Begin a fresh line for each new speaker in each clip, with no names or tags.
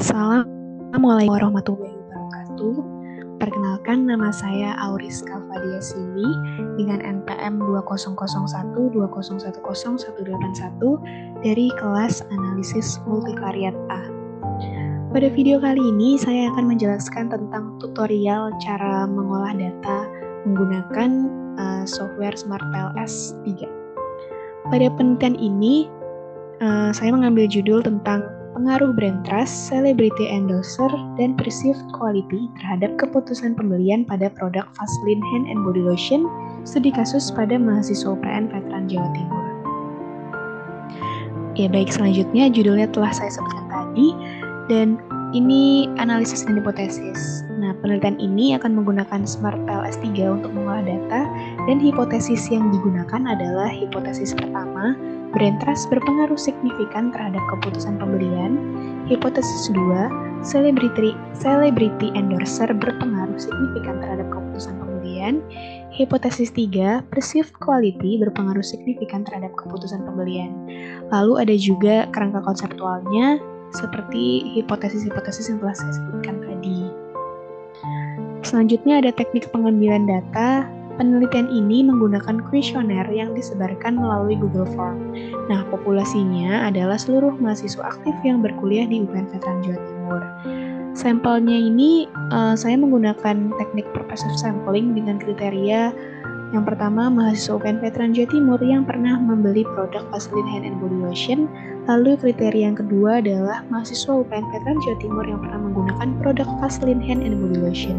Assalamualaikum warahmatullahi wabarakatuh. Perkenalkan, nama saya Auris Kalfadia Sili dengan NPM 200120101881 dari kelas Analisis Multivariat A. Pada video kali ini, saya akan menjelaskan tentang tutorial cara mengolah data menggunakan software SmartPLS 3. Pada penelitian ini, saya mengambil judul tentang pengaruh brand trust, celebrity endorser, dan perceived quality terhadap keputusan pembelian pada produk Vaseline Hand and Body Lotion, studi kasus pada mahasiswa UPN Veteran Jawa Timur. Ya baik, selanjutnya judulnya telah saya sebutkan tadi, dan ini analisis dan hipotesis. Nah, penelitian ini akan menggunakan SmartPLS 3 untuk mengolah data, dan hipotesis yang digunakan adalah hipotesis pertama, brand trust berpengaruh signifikan terhadap keputusan pembelian. Hipotesis 2, celebrity endorser berpengaruh signifikan terhadap keputusan pembelian. Hipotesis 3, perceived quality berpengaruh signifikan terhadap keputusan pembelian. Lalu ada juga kerangka konseptualnya, seperti hipotesis-hipotesis yang telah saya sebutkan tadi. Selanjutnya ada teknik pengambilan data. Penelitian ini menggunakan kuesioner yang disebarkan melalui Google Form. Nah, populasinya adalah seluruh mahasiswa aktif yang berkuliah di UPN Veteran Jawa Timur. Sampelnya ini saya menggunakan teknik pervasive sampling dengan kriteria yang pertama, mahasiswa UPN Veteran Jawa Timur yang pernah membeli produk Vaseline Hand and Body Lotion. Lalu kriteria yang kedua adalah mahasiswa UPN Veteran Jawa Timur yang pernah menggunakan produk Vaseline Hand and Body Lotion.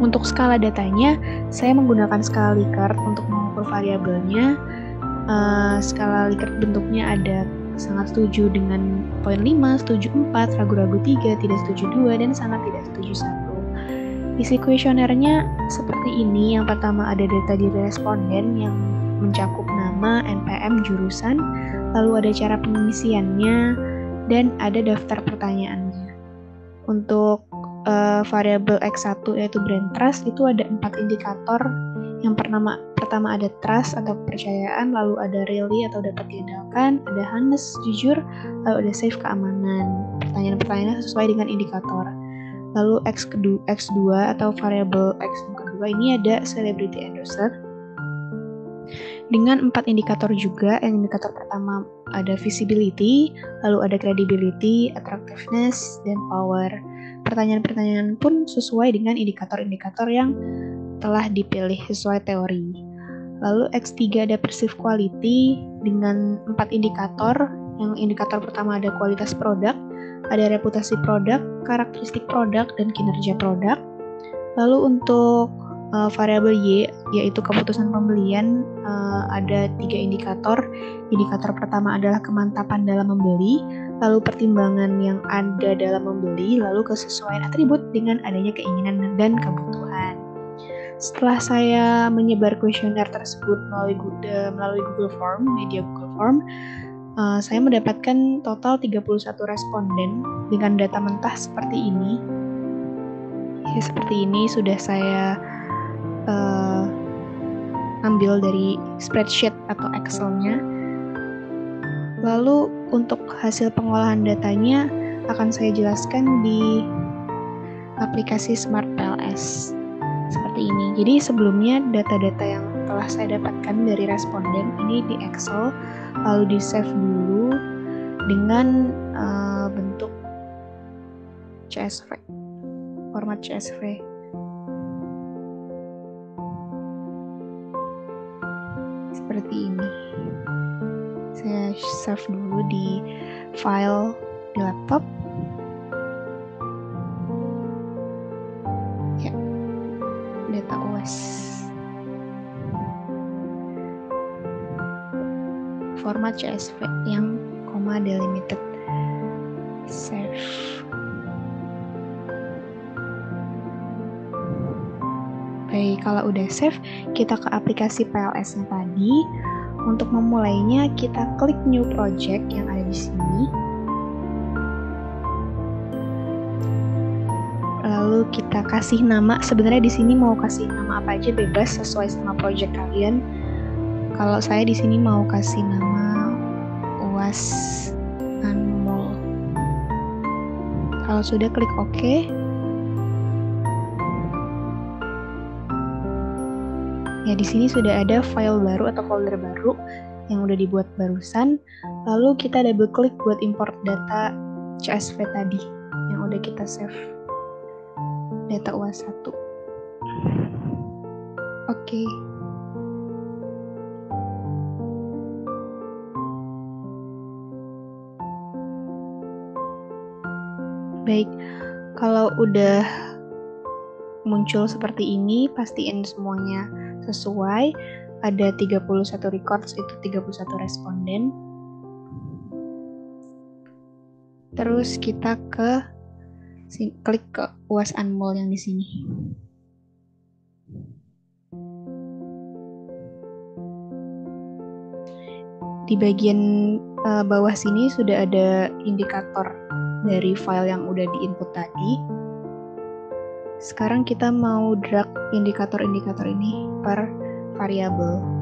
Untuk skala datanya, saya menggunakan skala Likert untuk mengukur variabelnya. Skala Likert bentuknya ada sangat setuju dengan poin 5, setuju 4, ragu-ragu 3, tidak setuju 2, dan sangat tidak setuju 1. Isi kuesionernya seperti ini. Yang pertama ada data diri responden yang mencakup nama, NPM, jurusan, lalu ada cara pengisiannya, dan ada daftar pertanyaannya. Untuk variabel X1 yaitu brand trust itu ada 4 indikator. Yang pertama ada trust atau kepercayaan, lalu ada really atau dapat diandalkan, ada honest, jujur, lalu ada safe, keamanan. Pertanyaan-pertanyaannya sesuai dengan indikator. Lalu X2 atau variabel X yang kedua ini ada celebrity endorser dengan 4 indikator juga. Yang indikator pertama ada visibility, lalu ada credibility, attractiveness, dan power. Pertanyaan-pertanyaan pun sesuai dengan indikator-indikator yang telah dipilih sesuai teori. Lalu X3 ada perceived quality dengan 4 indikator. Yang indikator pertama ada kualitas produk, ada reputasi produk, karakteristik produk, dan kinerja produk. Lalu untuk variabel Y, yaitu keputusan pembelian, ada 3 indikator. Indikator pertama adalah kemantapan dalam membeli, lalu pertimbangan yang ada dalam membeli, lalu kesesuaian atribut dengan adanya keinginan dan kebutuhan. Setelah saya menyebar kuesioner tersebut melalui Google Form, media Google Form, saya mendapatkan total 31 responden dengan data mentah seperti ini. Ya, seperti ini sudah saya ambil dari spreadsheet atau Excel-nya. Lalu untuk hasil pengolahan datanya akan saya jelaskan di aplikasi SmartPLS seperti ini. Jadi sebelumnya data-data yang telah saya dapatkan dari responden ini di Excel, lalu di save dulu dengan bentuk CSV, format CSV. Seperti ini. Saya save dulu di file di laptop. Ya, data OS. Format CSV yang koma delimited. Save. Baik, kalau udah save, kita ke aplikasi PLS-nya tadi. Untuk memulainya, kita klik New Project yang ada di sini. Lalu kita kasih nama. Sebenarnya di sini mau kasih nama apa aja bebas sesuai sama project kalian. Kalau saya di sini mau kasih nama UAS Anmol. Kalau sudah, klik OK. Ya, di sini sudah ada file baru atau folder baru yang udah dibuat barusan. Lalu kita double klik buat import data CSV tadi yang udah kita save. Data UAS 1. Oke. Baik, kalau udah muncul seperti ini, pastiin semuanya sesuai. Ada 31 records, itu 31 responden. Terus kita klik ke UAS Anmol yang di sini. Di bagian bawah sini sudah ada indikator dari file yang udah diinput tadi. Sekarang kita mau drag indikator-indikator ini per variabel.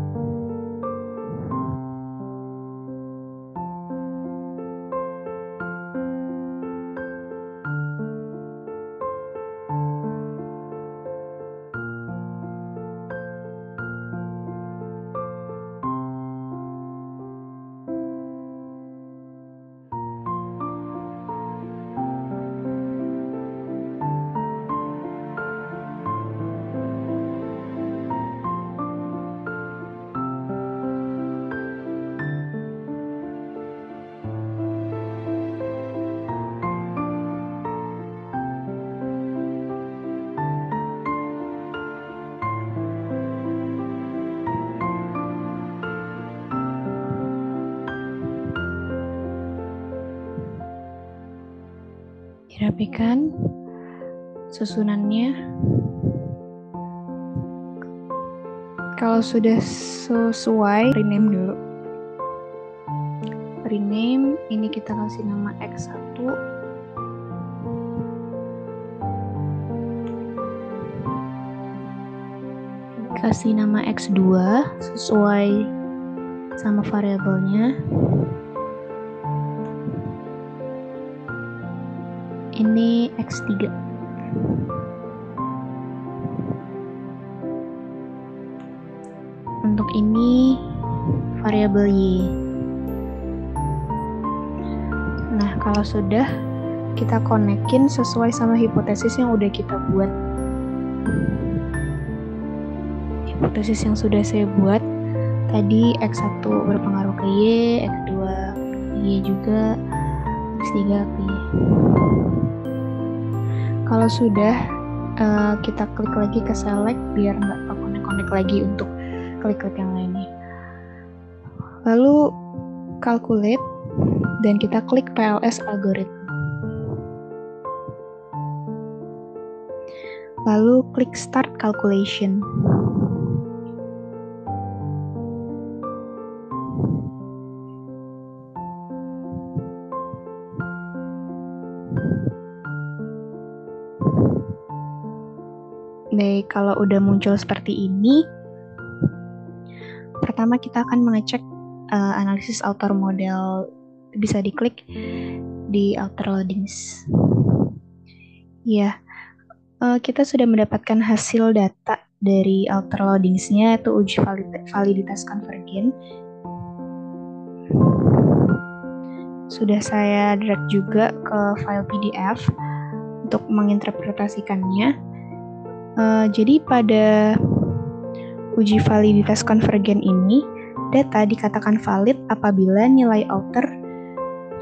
Dirapikan susunannya. Kalau sudah sesuai, rename dulu. Rename, ini kita kasih nama X1. Kasih nama X2 sesuai sama variabelnya. Ini X3. Untuk ini variabel Y. Nah, kalau sudah, kita konekin sesuai sama hipotesis yang udah kita buat. Hipotesis yang sudah saya buat tadi, X1 berpengaruh ke Y, X2 ke Y juga, X3 ke Y. Kalau sudah, kita klik lagi ke select biar nggak konek-konek lagi untuk klik-klik yang lainnya. Lalu calculate dan kita klik PLS algorithm. Lalu klik start calculation. Baik, kalau udah muncul seperti ini, pertama kita akan mengecek analisis outer model. Bisa diklik di outer loadings. Ya, kita sudah mendapatkan hasil data dari outer loadings-nya, itu uji validitas konvergen. Sudah saya drag juga ke file PDF untuk menginterpretasikannya. Jadi pada uji validitas konvergen ini, data dikatakan valid apabila nilai outer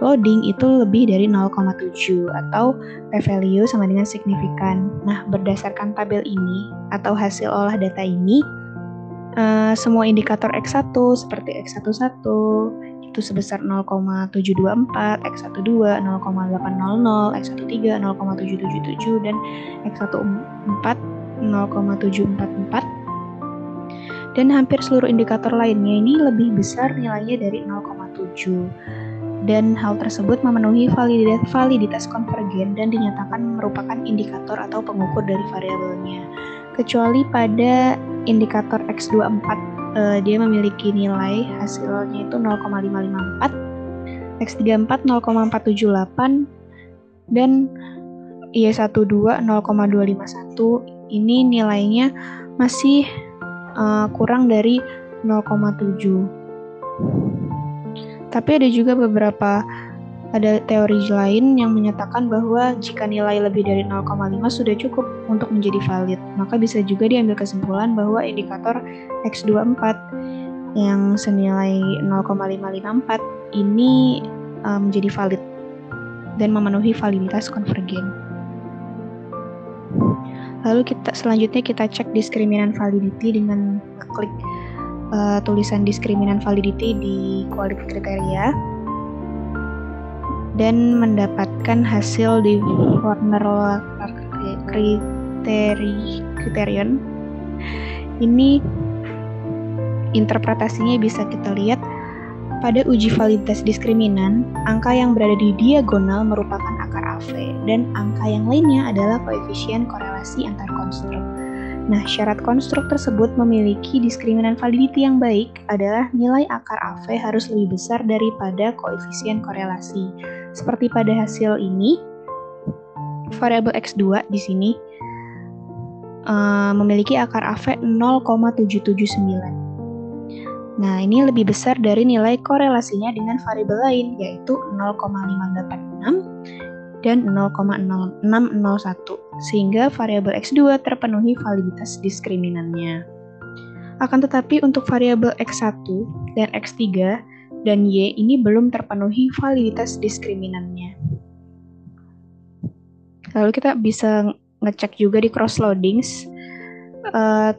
loading itu lebih dari 0,7 atau p-value sama dengan signifikan. Nah, berdasarkan tabel ini atau hasil olah data ini, semua indikator X1 seperti X11 itu sebesar 0,724, X12 0,800, X13 0,777 dan X14 0,744, dan hampir seluruh indikator lainnya ini lebih besar nilainya dari 0,7, dan hal tersebut memenuhi validitas konvergen dan dinyatakan merupakan indikator atau pengukur dari variabelnya, kecuali pada indikator X24 dia memiliki nilai hasilnya itu 0,554, X34 0,478, dan Y12 0,251 ini nilainya masih kurang dari 0,7. Tapi ada juga ada teori lain yang menyatakan bahwa jika nilai lebih dari 0,5 sudah cukup untuk menjadi valid. Maka bisa juga diambil kesimpulan bahwa indikator X24 yang senilai 0,554 ini menjadi valid dan memenuhi validitas konvergen. Lalu selanjutnya kita cek diskriminan validity dengan klik tulisan diskriminan validity di quality kriteria dan mendapatkan hasil di Warner-Laffer criterion. Ini interpretasinya bisa kita lihat pada uji validitas diskriminan, angka yang berada di diagonal merupakan akar AV dan angka yang lainnya adalah koefisien korelasi antar konstruk. Nah, syarat konstruk tersebut memiliki diskriminan validity yang baik adalah nilai akar AV harus lebih besar daripada koefisien korelasi. Seperti pada hasil ini, variabel X2 di sini memiliki akar AV 0,779. Nah, ini lebih besar dari nilai korelasinya dengan variabel lain, yaitu 0,586 dan 0,601, sehingga variabel X2 terpenuhi validitas diskriminannya. Akan tetapi untuk variabel X1 dan X3 dan Y ini belum terpenuhi validitas diskriminannya. Lalu kita bisa ngecek juga di cross-loadings.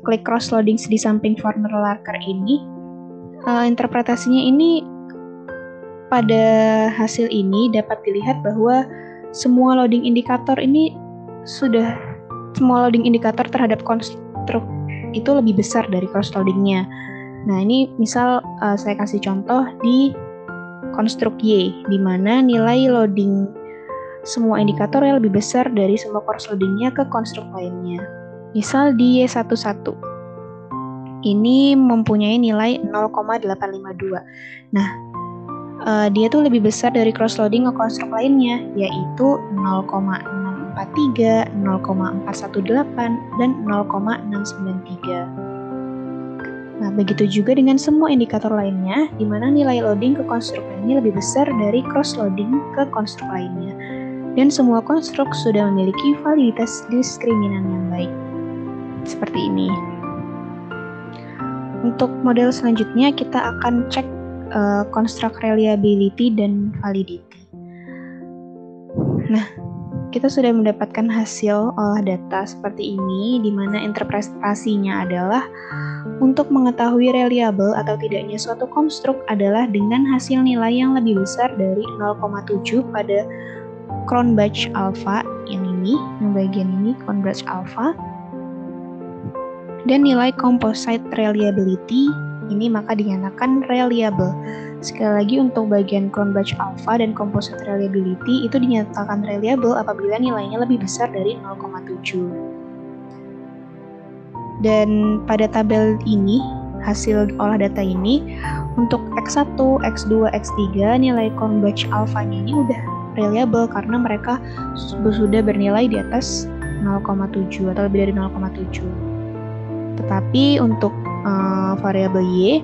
Klik cross-loadings di samping Warner-Laffer ini. Interpretasinya ini pada hasil ini dapat dilihat bahwa semua loading indikator terhadap konstruk itu lebih besar dari cross loadingnya. Nah, ini misal saya kasih contoh di konstruk Y, di mana nilai loading semua indikator yang lebih besar dari semua cross loadingnya ke konstruk lainnya. Misal di Y11 ini mempunyai nilai 0,852. Nah, dia tuh lebih besar dari cross loading ke konstruk lainnya, yaitu 0,643, 0,418, dan 0,693. Nah, begitu juga dengan semua indikator lainnya, di mana nilai loading ke konstruk ini lebih besar dari cross loading ke konstruk lainnya. Dan semua konstruk sudah memiliki validitas diskriminan yang baik. Seperti ini. Untuk model selanjutnya kita akan cek construct reliability dan validity. Nah, kita sudah mendapatkan hasil olah data seperti ini, di mana interpretasinya adalah untuk mengetahui reliable atau tidaknya suatu konstruk adalah dengan hasil nilai yang lebih besar dari 0,7 pada Cronbach alpha yang bagian ini Cronbach alpha. Dan nilai composite reliability ini maka dinyatakan reliable. Sekali lagi untuk bagian Cronbach alpha dan composite reliability itu dinyatakan reliable apabila nilainya lebih besar dari 0,7. Dan pada tabel ini, hasil olah data ini untuk X1, X2, X3 nilai Cronbach alpha-nya ini udah reliable karena mereka sudah bernilai di atas 0,7 atau lebih dari 0,7. Tetapi untuk variabel Y,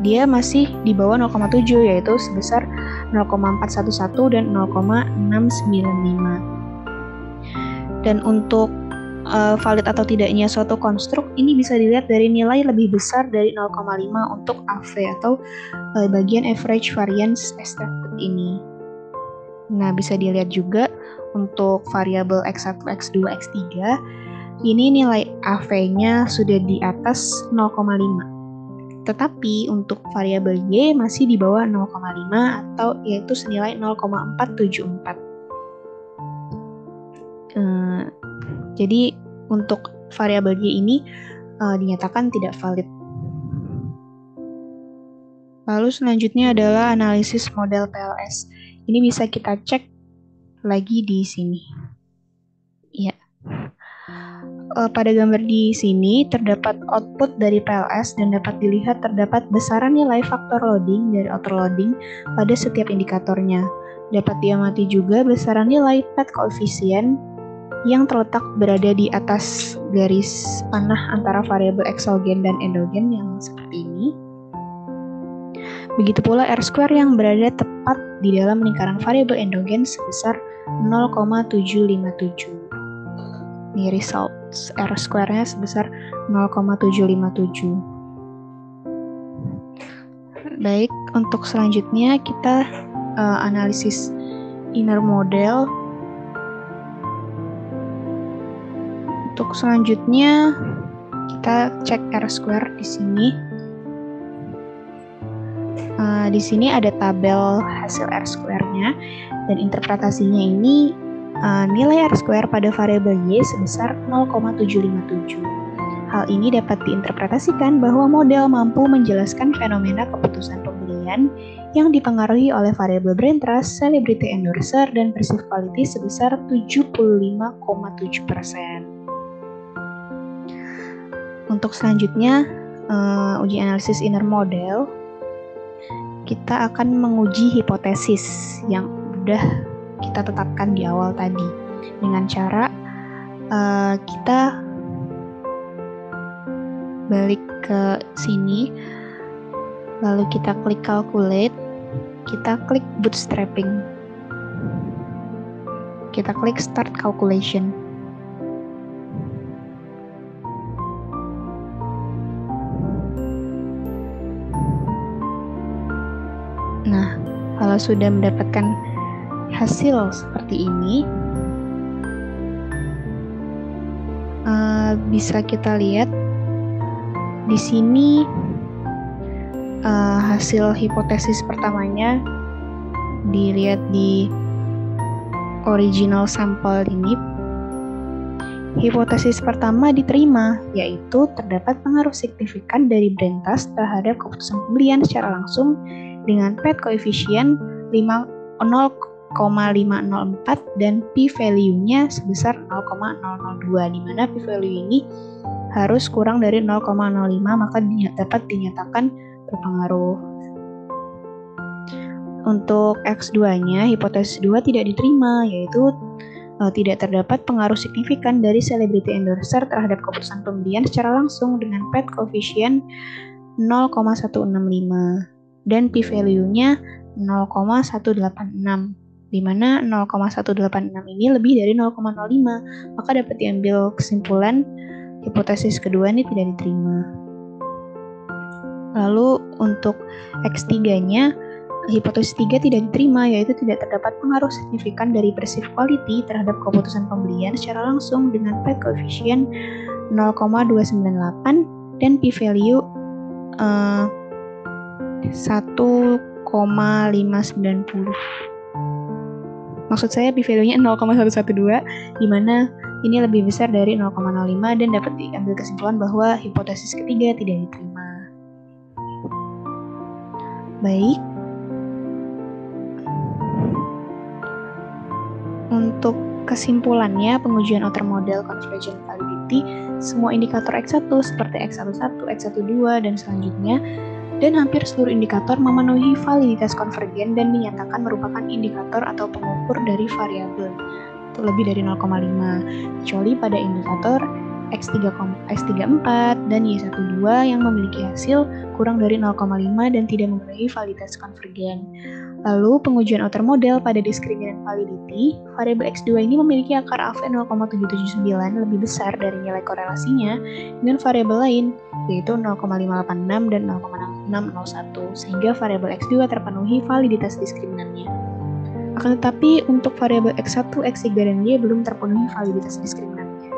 dia masih di bawah 0,7, yaitu sebesar 0,411 dan 0,695. Dan untuk valid atau tidaknya suatu konstruk, ini bisa dilihat dari nilai lebih besar dari 0,5 untuk AV atau bagian average variance expected ini. Nah, bisa dilihat juga untuk variabel X1, X2, X3, ini nilai AV-nya sudah di atas 0,5. Tetapi untuk variabel Y masih di bawah 0,5 atau yaitu senilai 0,474. Jadi untuk variabel Y ini dinyatakan tidak valid. Lalu selanjutnya adalah analisis model PLS. Ini bisa kita cek lagi di sini. Ya. Pada gambar di sini terdapat output dari PLS dan dapat dilihat terdapat besaran nilai faktor loading dari outer loading pada setiap indikatornya. Dapat diamati juga besaran nilai path coefficient yang terletak berada di atas garis panah antara variabel eksogen dan endogen yang seperti ini. Begitu pula R² yang berada tepat di dalam lingkaran variabel endogen sebesar 0,757. Ini results, R²-nya sebesar 0,757. Baik, untuk selanjutnya kita analisis inner model. Untuk selanjutnya kita cek R² di sini. Di sini ada tabel hasil R²-nya dan interpretasinya ini nilai R² pada variabel Y sebesar 0,757. Hal ini dapat diinterpretasikan bahwa model mampu menjelaskan fenomena keputusan pembelian yang dipengaruhi oleh variabel brain trust, celebrity endorser, dan perceived quality sebesar 75,7%. Untuk selanjutnya, uji analisis inner model, kita akan menguji hipotesis yang sudah kita tetapkan di awal tadi dengan cara kita balik ke sini, lalu kita klik calculate, kita klik bootstrapping, kita klik start calculation. Nah, kalau sudah mendapatkan hasil seperti ini, bisa kita lihat di sini hasil hipotesis pertamanya dilihat di original sampel ini. Hipotesis pertama diterima, yaitu terdapat pengaruh signifikan dari brain trust terhadap keputusan pembelian secara langsung dengan PET koefisien 0,504 dan p-value-nya sebesar 0,002, di mana p-value ini harus kurang dari 0,05 maka dapat dinyatakan berpengaruh. Untuk X2-nya, hipotesis 2 tidak diterima, yaitu tidak terdapat pengaruh signifikan dari celebrity endorser terhadap keputusan pembelian secara langsung dengan PET koefisien 0,165 dan p-value-nya 0,186, di mana 0,186 ini lebih dari 0,05, maka dapat diambil kesimpulan hipotesis kedua ini tidak diterima. Lalu untuk X3-nya, hipotesis 3 tidak diterima, yaitu tidak terdapat pengaruh signifikan dari perceived quality terhadap keputusan pembelian secara langsung dengan PET koefisien 0,298 dan p-value 1,590. Maksud saya p-value-nya 0,112, di mana ini lebih besar dari 0,05 dan dapat diambil kesimpulan bahwa hipotesis ketiga tidak diterima. Baik. Untuk kesimpulannya, pengujian outer model convergent validity, semua indikator X1 seperti X11, X12, dan selanjutnya, dan hampir seluruh indikator memenuhi validitas konvergen dan dinyatakan merupakan indikator atau pengukur dari variabel itu lebih dari 0,5, kecuali pada indikator X34 dan Y12 yang memiliki hasil kurang dari 0,5 dan tidak memenuhi validitas konvergen. Lalu pengujian outer model pada discriminant validity, variabel X2 ini memiliki akar AV 0,779 lebih besar dari nilai korelasinya dengan variabel lain, yaitu 0,586 dan 0,601, sehingga variabel X2 terpenuhi validitas diskriminannya. Akan tetapi untuk variabel X1, X3, dan Y belum terpenuhi validitas diskriminannya.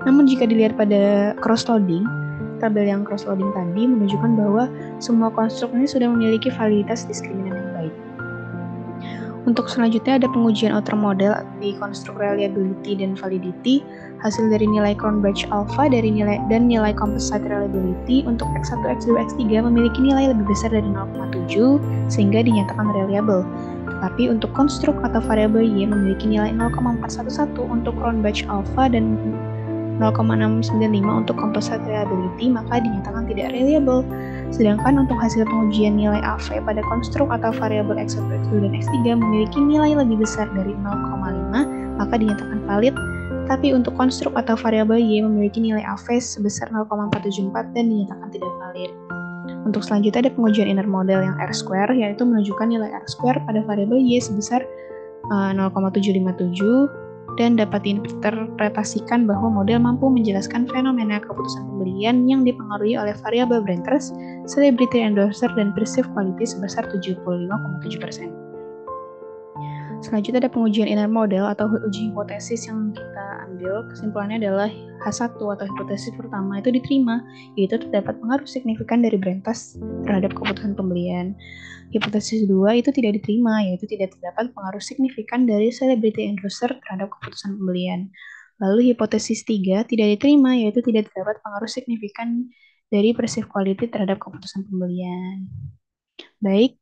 Namun jika dilihat pada cross-loading, tabel yang cross-loading tadi menunjukkan bahwa semua konstruk ini sudah memiliki validitas diskriminan yang baik. Untuk selanjutnya ada pengujian outer model di konstruk reliability dan validity, hasil dari nilai Cronbach alpha dari nilai composite reliability untuk X1, X2, X3 memiliki nilai lebih besar dari 0,7 sehingga dinyatakan reliable. Tetapi untuk konstruk atau variabel Y memiliki nilai 0,411 untuk Cronbach alpha dan 0,695 untuk composite reliability, maka dinyatakan tidak reliable. Sedangkan untuk hasil pengujian nilai AV pada konstruk atau variabel X1, X2, dan X3 memiliki nilai lebih besar dari 0,5, maka dinyatakan valid, Tapi untuk konstruk atau variabel Y memiliki nilai AV sebesar 0,474 dan dinyatakan tidak valid. Untuk selanjutnya ada pengujian inner model yang R-square, yaitu menunjukkan nilai R-square pada variabel Y sebesar 0,757 dan dapat diinterpretasikan bahwa model mampu menjelaskan fenomena keputusan pembelian yang dipengaruhi oleh variabel Brand Trust, Celebrity Endorser, dan Perceived Quality sebesar 75,7%. Selanjutnya ada pengujian inner model atau uji hipotesis yang kita ambil. Kesimpulannya adalah H1 atau hipotesis pertama itu diterima, yaitu terdapat pengaruh signifikan dari Brand Trust terhadap keputusan pembelian. Hipotesis 2 itu tidak diterima, yaitu tidak terdapat pengaruh signifikan dari Celebrity Endorser terhadap keputusan pembelian. Lalu hipotesis 3 tidak diterima, yaitu tidak terdapat pengaruh signifikan dari Perceived Quality terhadap keputusan pembelian. Baik,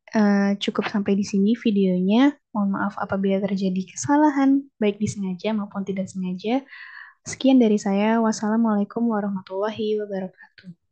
cukup sampai di sini videonya. Mohon maaf apabila terjadi kesalahan, baik disengaja maupun tidak sengaja. Sekian dari saya. Wassalamualaikum warahmatullahi wabarakatuh.